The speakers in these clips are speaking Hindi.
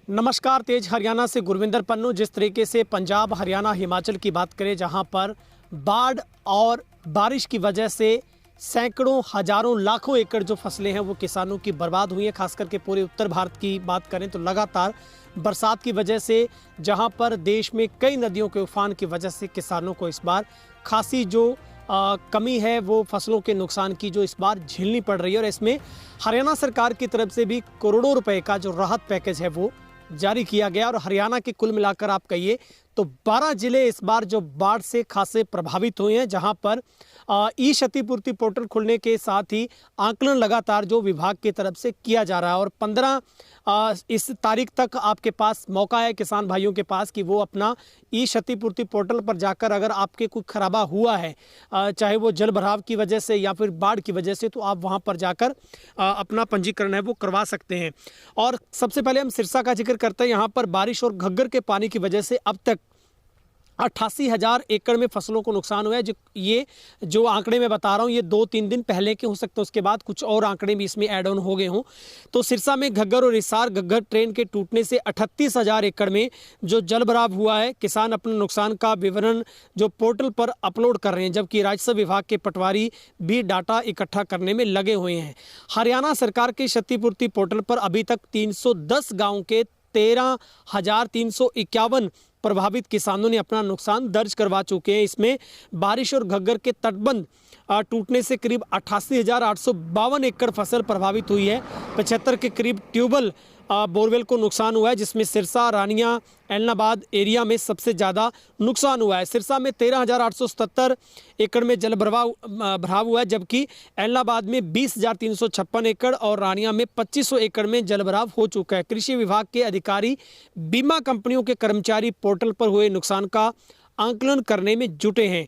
नमस्कार। तेज हरियाणा से गुरविंदर पन्नू। जिस तरीके से पंजाब, हरियाणा, हिमाचल की बात करें, जहां पर बाढ़ और बारिश की वजह से सैकड़ों, हजारों, लाखों एकड़ जो फसलें हैं वो किसानों की बर्बाद हुई हैं। खास करके पूरे उत्तर भारत की बात करें तो लगातार बरसात की वजह से जहां पर देश में कई नदियों के उफान की वजह से किसानों को इस बार खासी जो कमी है वो फसलों के नुकसान की जो इस बार झेलनी पड़ रही है। और इसमें हरियाणा सरकार की तरफ से भी करोड़ों रुपए का जो राहत पैकेज है वो जारी किया गया। और हरियाणा के कुल मिलाकर आप कहिए तो 12 जिले इस बार जो बाढ़ से खासे प्रभावित हुए हैं, जहां पर ई क्षतिपूर्ति पोर्टल खुलने के साथ ही आकलन लगातार जो विभाग की तरफ से किया जा रहा है। और 15 इस तारीख तक आपके पास मौका है किसान भाइयों के पास कि वो अपना ई क्षतिपूर्ति पोर्टल पर जाकर अगर आपके कोई खराबा हुआ है, चाहे वो जल भराव की वजह से या फिर बाढ़ की वजह से, तो आप वहां पर जाकर अपना पंजीकरण है वो करवा सकते हैं। और सबसे पहले हम सिरसा का जिक्र करते हैं। यहाँ पर बारिश और घग्गर के पानी की वजह से अब तक 88,000 एकड़ में फसलों को नुकसान हुआ है। ये जो आंकड़े मैं बता रहा हूँ ये 2-3 दिन पहले के हो सकते हैं, उसके बाद कुछ और आंकड़े भी इसमें ऐड ऑन हो गए हों। तो सिरसा में घग्गर और हिसार घग्गर ट्रेन के टूटने से 38,000 एकड़ में जो जल भराव हुआ है। किसान अपने नुकसान का विवरण जो पोर्टल पर अपलोड कर रहे हैं, जबकि राजस्व विभाग के पटवारी भी डाटा इकट्ठा करने में लगे हुए हैं। हरियाणा सरकार के क्षतिपूर्ति पोर्टल पर अभी तक 310 गाँव के 13,351 प्रभावित किसानों ने अपना नुकसान दर्ज करवा चुके हैं। इसमें बारिश और घग्गर के तटबंध टूटने से करीब 88,852 एकड़ फसल प्रभावित हुई है। 75 के करीब ट्यूबवेल बोरवेल को नुकसान हुआ है, जिसमें सिरसा, रानिया, एलनाबाद एरिया में सबसे ज़्यादा नुकसान हुआ है। सिरसा में 13,877 एकड़ में जल भराव हुआ है, जबकि एलनाबाद में 20,356 एकड़ और रानिया में 2,500 एकड़ में जल भराव हो चुका है। कृषि विभाग के अधिकारी, बीमा कंपनियों के कर्मचारी पोर्टल पर हुए नुकसान का आंकलन करने में जुटे हैं।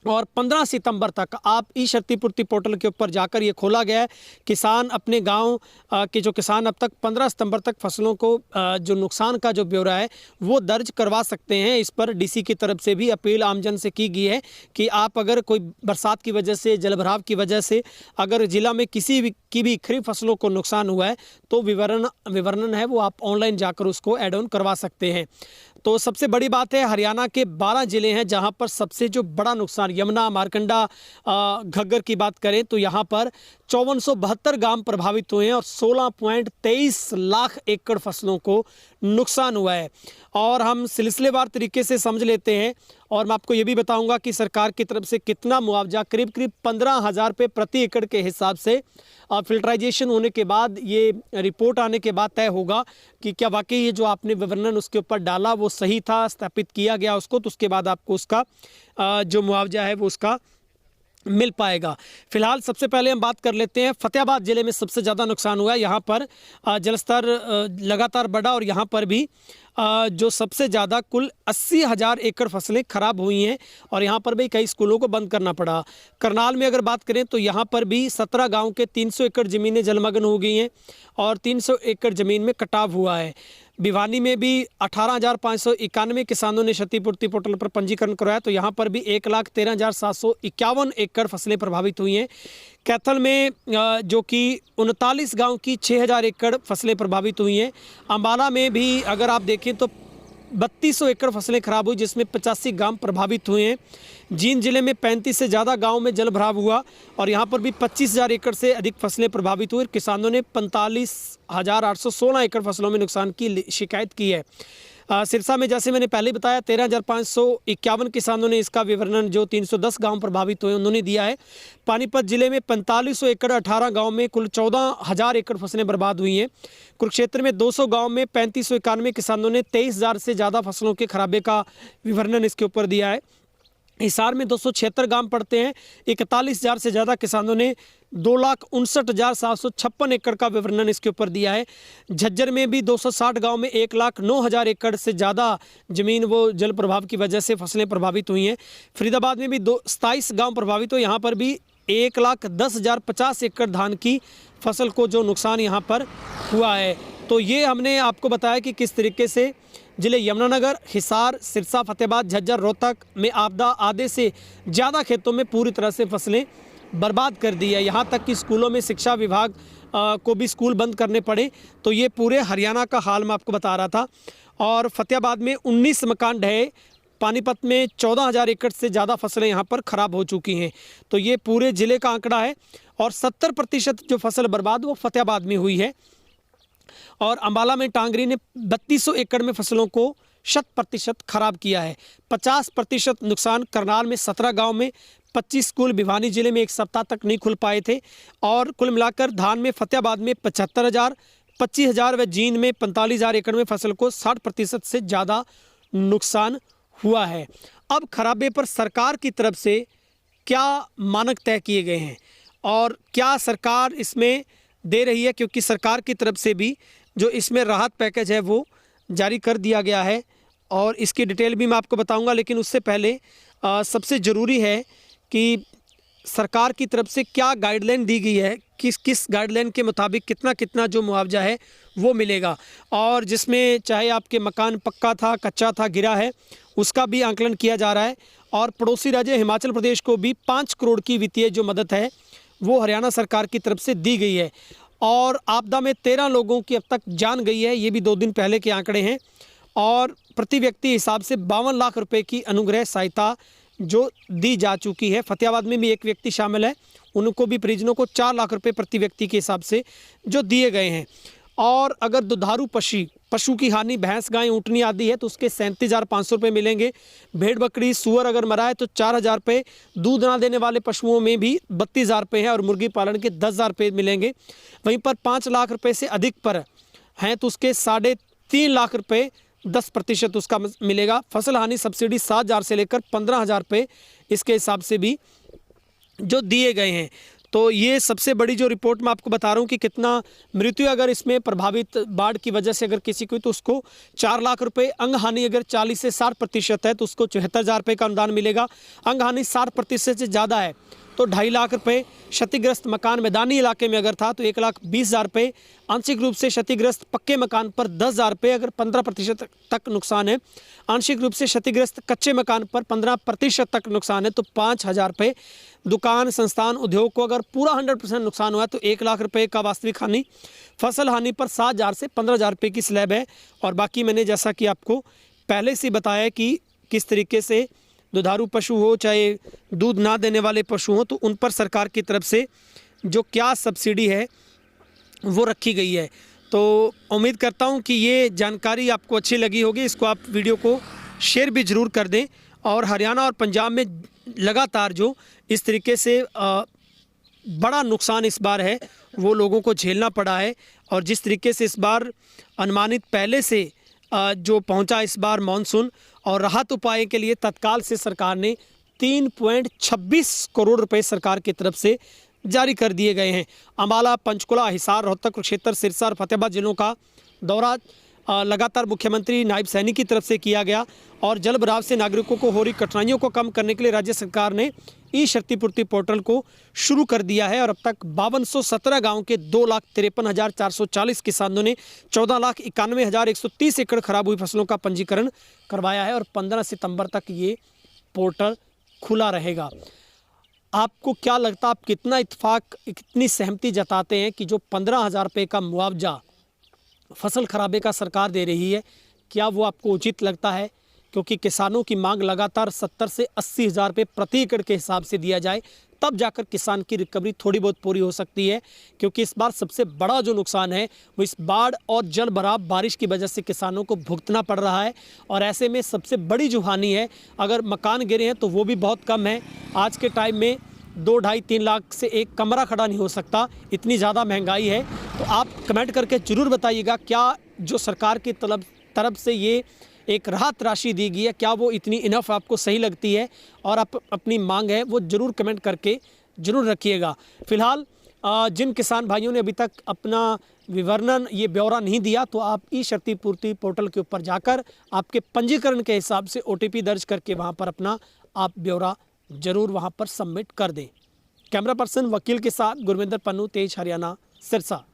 और 15 सितंबर तक आप ई क्षतिपूर्ति पोर्टल के ऊपर जाकर ये खोला गया है। किसान अपने गांव के जो किसान अब तक 15 सितंबर तक फसलों को जो नुकसान का जो ब्यौरा है वो दर्ज करवा सकते हैं। इस पर डीसी की तरफ से भी अपील आमजन से की गई है कि आप अगर कोई बरसात की वजह से, जलभराव की वजह से अगर जिला में किसी भी खरीफ फसलों को नुकसान हुआ है तो विवरण है वो आप ऑनलाइन जाकर उसको ऐड ऑन करवा सकते हैं। तो सबसे बड़ी बात है, हरियाणा के 12 जिले हैं जहां पर सबसे जो बड़ा नुकसान, यमुना, मारकंडा, घग्गर की बात करें तो यहां पर 5472 गांव प्रभावित हुए हैं और 16.23 लाख एकड़ फसलों को नुकसान हुआ है। और हम सिलसिलेवार तरीके से समझ लेते हैं और मैं आपको ये भी बताऊंगा कि सरकार की तरफ से कितना मुआवजा, करीब 15,000 रुपये प्रति एकड़ के हिसाब से फिल्टराइजेशन होने के बाद, ये रिपोर्ट आने के बाद तय होगा कि क्या वाकई ये जो आपने विवरण उसके ऊपर डाला वो सही था, स्थापित किया गया उसको, तो उसके बाद आपको उसका जो मुआवजा है वो उसका मिल पाएगा। फिलहाल सबसे पहले हम बात कर लेते हैं फतेहाबाद जिले में सबसे ज़्यादा नुकसान हुआ है। यहाँ पर जलस्तर लगातार बढ़ा और यहाँ पर भी जो सबसे ज़्यादा कुल 80,000 एकड़ फसलें खराब हुई हैं और यहाँ पर भी कई स्कूलों को बंद करना पड़ा। करनाल में अगर बात करें तो यहाँ पर भी 17 गांव के 300 एकड़ ज़मीनें जलमग्न हो गई हैं और 300 एकड़ ज़मीन में कटाव हुआ है। भिवानी में भी 18,591 किसानों ने क्षतिपूर्ति पोर्टल पर पंजीकरण करवाया, तो यहाँ पर भी 1,13,751 एकड़ फसलें प्रभावित हुई हैं। कैथल में जो कि 39 गांव की 6,000 एकड़ फसलें प्रभावित हुई हैं। अम्बाला में भी अगर आप देखें तो 3,200 एकड़ फसलें खराब हुई, जिसमें 85 गांव प्रभावित हुए हैं। जींद जिले में 35 से ज़्यादा गांव में जल भराव हुआ और यहां पर भी 25,000 एकड़ से अधिक फसलें प्रभावित हुई। किसानों ने 45,816 एकड़ फसलों में नुकसान की शिकायत की है। सिरसा में जैसे मैंने पहले बताया 13,551 किसानों ने इसका विवरण, जो 310 गांव प्रभावित हुए उन्होंने दिया है। पानीपत जिले में 4500 एकड़ 18 गांव में कुल 14,000 एकड़ फसलें बर्बाद हुई हैं। कुरुक्षेत्र में 200 गांव में 3,591 किसानों ने 23,000 से ज़्यादा फसलों के खराबे का विवरण इसके ऊपर दिया है। हिसार में 276 गांव पड़ते हैं, 41,000 से ज़्यादा किसानों ने 2,59,756 एकड़ का विवरण इसके ऊपर दिया है। झज्जर में भी 260 गांव में 1,09,000 एकड़ से ज़्यादा ज़मीन वो जल प्रभाव की वजह से फसलें प्रभावित हुई हैं। फरीदाबाद में भी 27 गांव प्रभावित हुए, यहाँ पर भी 1,10,050 एकड़ धान की फसल को जो नुकसान यहाँ पर हुआ है। तो ये हमने आपको बताया कि किस तरीके से जिले यमुनानगर, हिसार, सिरसा, फतेहाबाद, झज्जर, रोहतक में आपदा आधे से ज़्यादा खेतों में पूरी तरह से फसलें बर्बाद कर दी है। यहाँ तक कि स्कूलों में शिक्षा विभाग को भी स्कूल बंद करने पड़े। तो ये पूरे हरियाणा का हाल मैं आपको बता रहा था। और फतेहाबाद में 19 मकान ढहे, पानीपत में 14,000 एकड़ से ज़्यादा फसलें यहाँ पर ख़राब हो चुकी हैं। तो ये पूरे ज़िले का आंकड़ा है और 70% जो फसल बर्बाद वो फतेहाबाद में हुई है। और अम्बाला में टांगरी ने 3200 एकड़ में फसलों को 100% खराब किया है। 50% नुकसान करनाल में 17 गांव में, 25 स्कूल भिवानी जिले में एक सप्ताह तक नहीं खुल पाए थे। और कुल मिलाकर धान में फतेहाबाद में 75,000, 25,000 व जींद में 45,000 एकड़ में फसल को 60% से ज़्यादा नुकसान हुआ है। अब खराबे पर सरकार की तरफ से क्या मानक तय किए गए हैं और क्या सरकार इसमें दे रही है, क्योंकि सरकार की तरफ से भी जो इसमें राहत पैकेज है वो जारी कर दिया गया है और इसकी डिटेल भी मैं आपको बताऊंगा। लेकिन उससे पहले सबसे ज़रूरी है कि सरकार की तरफ से क्या गाइडलाइन दी गई है, किस गाइडलाइन के मुताबिक कितना कितना जो मुआवजा है वो मिलेगा, और जिसमें चाहे आपके मकान पक्का था, कच्चा था, गिरा है, उसका भी आंकलन किया जा रहा है। और पड़ोसी राज्य हिमाचल प्रदेश को भी 5 करोड़ की वित्तीय जो मदद है वो हरियाणा सरकार की तरफ से दी गई है। और आपदा में 13 लोगों की अब तक जान गई है, ये भी 2 दिन पहले के आंकड़े हैं। और प्रति व्यक्ति हिसाब से 52 लाख रुपए की अनुग्रह सहायता जो दी जा चुकी है। फतेहाबाद में भी एक व्यक्ति शामिल है, उनको भी परिजनों को 4 लाख रुपए प्रति व्यक्ति के हिसाब से जो दिए गए हैं। और अगर दुधारू पशु की हानि, भैंस, गाय, ऊँटनी आदि है तो उसके 37,500 रुपये मिलेंगे। भेड़, बकरी, सूअर अगर मरा है तो 4,000 रुपये। दूध ना देने वाले पशुओं में भी 32,000 रुपये हैं और मुर्गी पालन के 10,000 रुपये मिलेंगे। वहीं पर 5 लाख रुपये से अधिक पर हैं तो उसके 3.5 लाख रुपये 10% उसका मिलेगा। फसल हानि सब्सिडी 7,000 से लेकर 15,000 रुपये इसके हिसाब से भी जो दिए गए हैं। तो ये सबसे बड़ी जो रिपोर्ट मैं आपको बता रहा हूँ कि कितना मृत्यु अगर इसमें प्रभावित बाढ़ की वजह से अगर किसी को, तो उसको 4 लाख रुपए। अंग हानि अगर 40 से 60% है तो उसको 74,000 रुपये का अनुदान मिलेगा। अंग हानि 60% से ज़्यादा है तो 2.5 लाख रुपये। क्षतिग्रस्त मकान मैदानी इलाके में अगर था तो 1,20,000 रुपये। आंशिक रूप से क्षतिग्रस्त पक्के मकान पर 10,000 रुपये अगर 15% तक नुकसान है। आंशिक रूप से क्षतिग्रस्त कच्चे मकान पर 15% तक नुकसान है तो 5,000 रुपये। दुकान, संस्थान, उद्योग को अगर पूरा 100% नुकसान हुआ है तो 1 लाख रुपये का वास्तविक हानि। फसल हानि पर 7,000 से 15,000 रुपये की स्लैब है। और बाकी मैंने जैसा कि आपको पहले से बताया कि किस तरीके से दुधारू पशु हो चाहे दूध ना देने वाले पशु हो तो उन पर सरकार की तरफ से जो क्या सब्सिडी है वो रखी गई है। तो उम्मीद करता हूँ कि ये जानकारी आपको अच्छी लगी होगी। इसको आप वीडियो को शेयर भी ज़रूर कर दें। और हरियाणा और पंजाब में लगातार जो इस तरीके से बड़ा नुकसान इस बार है वो लोगों को झेलना पड़ा है। और जिस तरीके से इस बार अनुमानित पहले से जो पहुंचा इस बार मानसून, और राहत उपाय के लिए तत्काल से सरकार ने 3.26 करोड़ रुपए सरकार की तरफ से जारी कर दिए गए हैं। अम्बाला, पंचकुला, हिसार, रोहतक, कुरुक्षेत्र, सिरसा और फतेहाबाद जिलों का दौरा लगातार मुख्यमंत्री नायब सैनी की तरफ से किया गया। और जल भराव से नागरिकों को हो रही कठिनाइयों को कम करने के लिए राज्य सरकार ने ई क्षतिपूर्ति पोर्टल को शुरू कर दिया है। और अब तक 5217 गाँव के 2,53,440 किसानों ने 14,91,130 एकड़ खराब हुई फसलों का पंजीकरण करवाया है। और 15 सितंबर तक ये पोर्टल खुला रहेगा। आपको क्या लगता है, आप कितना इत्तेफाक, कितनी सहमति जताते हैं कि जो 15,000 रुपये का मुआवजा फसल खराबे का सरकार दे रही है, क्या वो आपको उचित लगता है? क्योंकि किसानों की मांग लगातार 70 से 80,000 रुपये प्रति एकड़ के हिसाब से दिया जाए तब जाकर किसान की रिकवरी थोड़ी बहुत पूरी हो सकती है। क्योंकि इस बार सबसे बड़ा जो नुकसान है वो इस बाढ़ और जल भराव बारिश की वजह से किसानों को भुगतना पड़ रहा है। और ऐसे में सबसे बड़ी जो हानि है, अगर मकान गिरे हैं तो वो भी बहुत कम है। आज के टाइम में 2, 2.5, 3 लाख से एक कमरा खड़ा नहीं हो सकता, इतनी ज़्यादा महंगाई है। तो आप कमेंट करके ज़रूर बताइएगा, क्या जो सरकार की तरफ से ये एक राहत राशि दी गई है, क्या वो इतनी इनफ आपको सही लगती है? और आप अपनी मांग है वो ज़रूर कमेंट करके ज़रूर रखिएगा। फ़िलहाल जिन किसान भाइयों ने अभी तक अपना विवरण, ये ब्यौरा नहीं दिया, तो आप ई क्षतिपूर्ति पोर्टल के ऊपर जाकर आपके पंजीकरण के हिसाब से OTP दर्ज करके वहाँ पर अपना आप ब्यौरा ज़रूर वहाँ पर सबमिट कर दें। कैमरा पर्सन वकील के साथ गुरविंदर पन्नू, तेज हरियाणा, सिरसा।